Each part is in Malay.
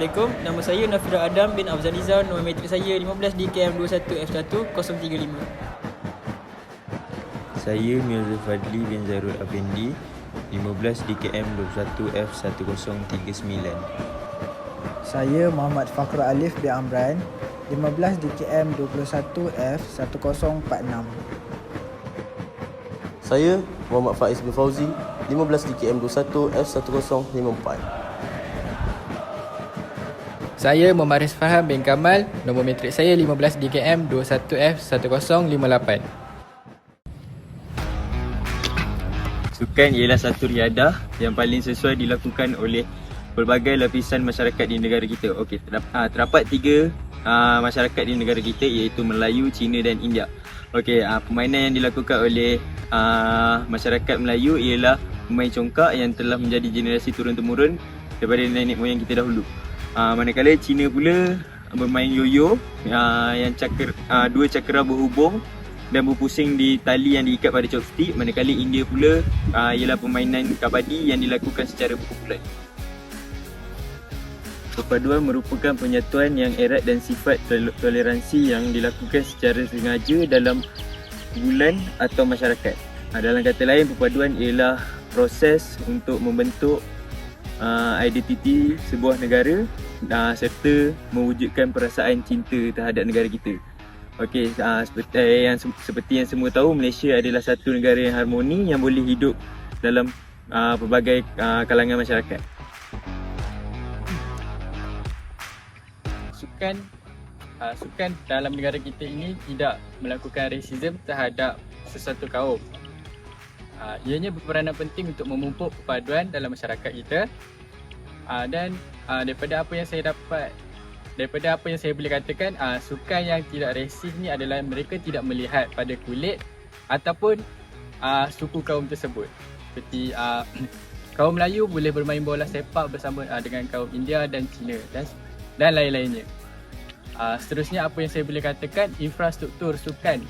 Assalamualaikum, nama saya Nafira Adam bin Afzaliza, nombor matrik saya 15 DKM21F1 035. Saya Mirza Fadli bin Zarul Afendi, 15 DKM 21F1039. Saya Muhammad Fakhrul Alif bin Amran, 15 DKM 21F1046. Saya Muhammad Faiz bin Fauzi, 15 DKM 21F1054. Saya Muhammad Haris Faham bin Kamal, nombor matrik saya 15 DKM 21F1058. Sukan ialah satu riadah yang paling sesuai dilakukan oleh pelbagai lapisan masyarakat di negara kita. Okey, terdapat tiga masyarakat di negara kita, iaitu Melayu, Cina dan India. Okey, permainan yang dilakukan oleh masyarakat Melayu ialah pemain congkak yang telah menjadi generasi turun-temurun daripada nenek moyang kita dahulu. Manakala Cina pula bermain yoyo yang dua cakera berhubung dan berpusing di tali yang diikat pada chopstick. Manakala India pula ialah permainan kabadi yang dilakukan secara berkumpulan. Perpaduan merupakan penyatuan yang erat dan sifat toleransi yang dilakukan secara sengaja dalam bulan atau masyarakat. Dalam kata lain, perpaduan ialah proses untuk membentuk identiti sebuah negara serta mewujudkan perasaan cinta terhadap negara kita. Okey, seperti yang semua tahu, Malaysia adalah satu negara yang harmoni yang boleh hidup dalam pelbagai kalangan masyarakat. Sukan dalam negara kita ini tidak melakukan rasism terhadap sesuatu kaum. Ianya berperanan penting untuk memupuk perpaduan dalam masyarakat kita. Dan daripada apa yang saya boleh katakan, sukan yang tidak rasis ni adalah mereka tidak melihat pada kulit ataupun suku kaum tersebut. Seperti kaum Melayu boleh bermain bola sepak bersama dengan kaum India dan Cina dan lain-lainnya. Seterusnya, apa yang saya boleh katakan, infrastruktur sukan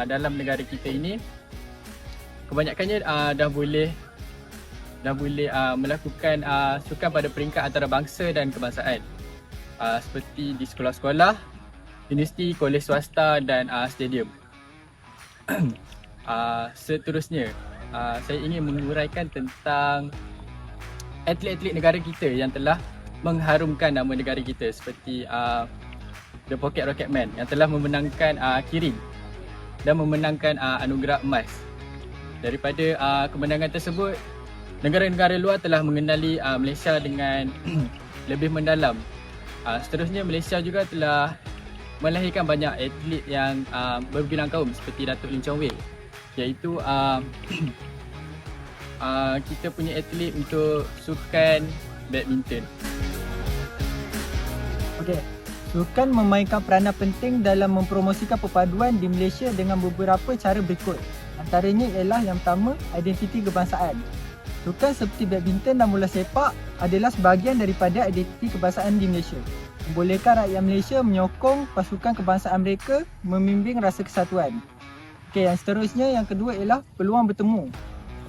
dalam negara kita ini kebanyakannya dah boleh melakukan sukan pada peringkat antarabangsa dan kebangsaan, seperti di sekolah-sekolah, universiti, kolej swasta dan stadium. Seterusnya, saya ingin menguraikan tentang atlet-atlet negara kita yang telah mengharumkan nama negara kita, seperti The Pocket Rocketman yang telah memenangkan Kirin dan memenangkan anugerah emas. Daripada kemenangan tersebut, negara-negara luar telah mengenali Malaysia dengan lebih mendalam. Seterusnya, Malaysia juga telah melahirkan banyak atlet yang berbidang kaum, seperti Datuk Lim Chong Wei, iaitu kita punya atlet untuk sukan badminton. Okey, sukan memainkan peranan penting dalam mempromosikan perpaduan di Malaysia dengan beberapa cara berikut. Antaranya ialah yang pertama, identiti kebangsaan. Sukan seperti badminton dan bola sepak adalah sebahagian daripada identiti kebangsaan di Malaysia. Membolehkan rakyat Malaysia menyokong pasukan kebangsaan mereka, membimbing rasa kesatuan. Okey, yang seterusnya, yang kedua ialah peluang bertemu.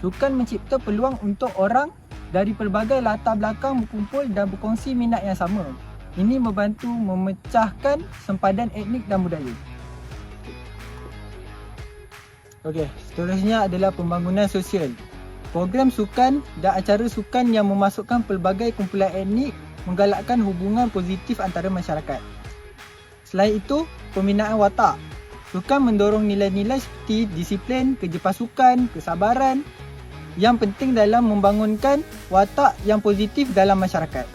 Sukan mencipta peluang untuk orang dari pelbagai latar belakang berkumpul dan berkongsi minat yang sama. Ini membantu memecahkan sempadan etnik dan budaya. Okey, seterusnya adalah pembangunan sosial. Program sukan dan acara sukan yang memasukkan pelbagai kumpulan etnik menggalakkan hubungan positif antara masyarakat. Selain itu, pembinaan watak. Sukan mendorong nilai-nilai seperti disiplin, kerja pasukan, kesabaran yang penting dalam membangunkan watak yang positif dalam masyarakat.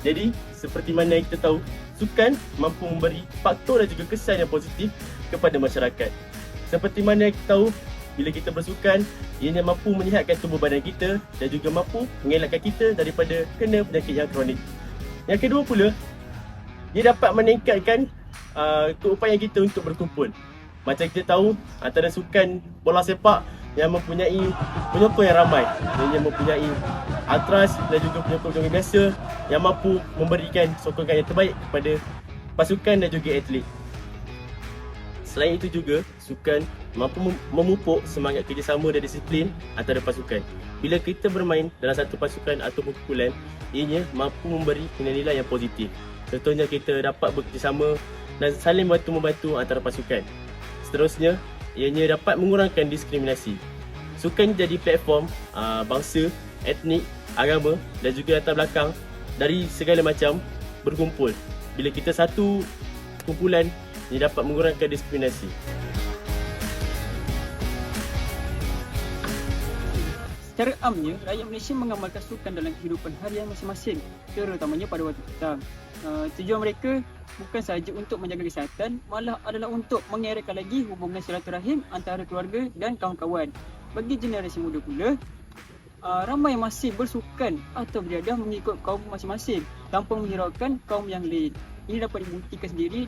Jadi, seperti mana yang kita tahu, sukan mampu memberi faktor dan juga kesan yang positif kepada masyarakat. Seperti mana yang kita tahu, bila kita bersukan, ianya mampu menyihatkan tubuh badan kita dan juga mampu mengelakkan kita daripada kena penyakit yang kronik. Yang kedua pula, ia dapat meningkatkan keupayaan kita untuk berkumpul. Macam kita tahu, antara sukan bola sepak yang mempunyai penyokong yang ramai, yang mempunyai ultras dan juga penyokong-penyokong biasa yang mampu memberikan sokongan yang terbaik kepada pasukan dan juga atlet. Selain itu juga, sukan mampu memupuk semangat kerjasama dan disiplin antara pasukan. Bila kita bermain dalam satu pasukan atau kumpulan, ianya mampu memberi nilai-nilai yang positif. Contohnya kita dapat bekerjasama dan saling membantu antara pasukan. Seterusnya, ianya dapat mengurangkan diskriminasi. Sukan jadi platform bangsa, etnik, agama dan juga latar belakang dari segala macam berkumpul. Bila kita satu kumpulan, ia dapat mengurangkan diskriminasi. Secara amnya, rakyat Malaysia mengamalkan sukan dalam kehidupan harian masing-masing, terutamanya pada waktu petang. Tujuan mereka bukan sahaja untuk menjaga kesihatan, malah adalah untuk mengeratkan lagi hubungan silaturahim antara keluarga dan kawan-kawan. Bagi generasi muda pula, ramai yang masih bersukan atau beriadah mengikut kaum masing-masing tanpa menghiraukan kaum yang lain. Ini dapat dibuktikan sendiri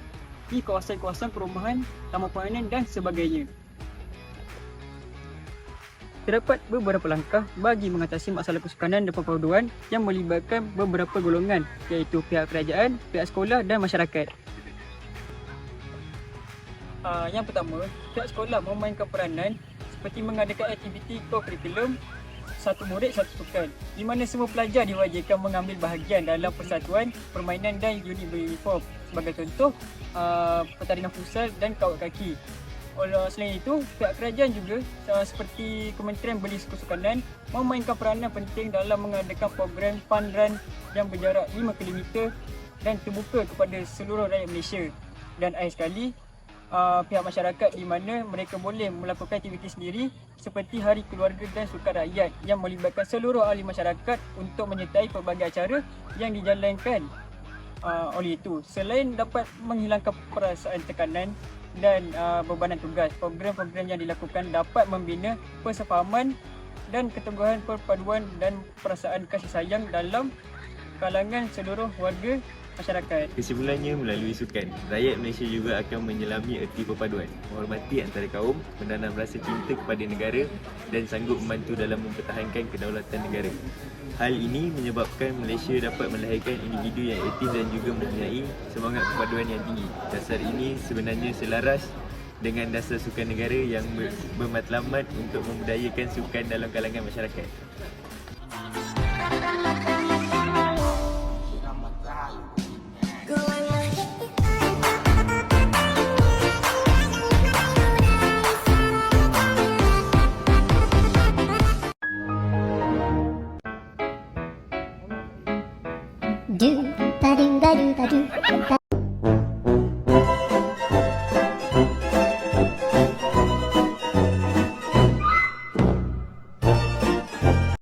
di kawasan-kawasan perumahan, taman permainan dan sebagainya. Terdapat beberapa langkah bagi mengatasi masalah kesukanan dan perpaduan yang melibatkan beberapa golongan, iaitu pihak kerajaan, pihak sekolah dan masyarakat. Yang pertama, pihak sekolah memainkan peranan seperti mengadakan aktiviti co-curriculum satu murid satu sukan, di mana semua pelajar diwajibkan mengambil bahagian dalam persatuan, permainan dan unit beruniform. Sebagai contoh, pertandingan futsal dan kawat kaki. Selain itu, pihak kerajaan juga seperti Kementerian Belia Kesukanan memainkan peranan penting dalam mengadakan program fun run yang berjarak 5 km dan terbuka kepada seluruh rakyat Malaysia. Dan akhir sekali, pihak masyarakat di mana mereka boleh melakukan aktiviti sendiri seperti Hari Keluarga dan Sukan Rakyat yang melibatkan seluruh ahli masyarakat untuk menyertai pelbagai acara yang dijalankan oleh itu. Selain dapat menghilangkan perasaan tekanan dan bebanan tugas, program-program yang dilakukan dapat membina persefahaman dan keteguhan perpaduan dan perasaan kasih sayang dalam kalangan seluruh warga masyarakat. Kesimpulannya, melalui sukan, rakyat Malaysia juga akan menyelami erti perpaduan, menghormati antara kaum, menanam rasa cinta kepada negara dan sanggup membantu dalam mempertahankan kedaulatan negara. Hal ini menyebabkan Malaysia dapat melahirkan individu yang aktif dan juga mempunyai semangat perpaduan yang tinggi. Dasar ini sebenarnya selaras dengan dasar sukan negara yang bermatlamat untuk membudayakan sukan dalam kalangan masyarakat. Do ba do ba do ba do ba.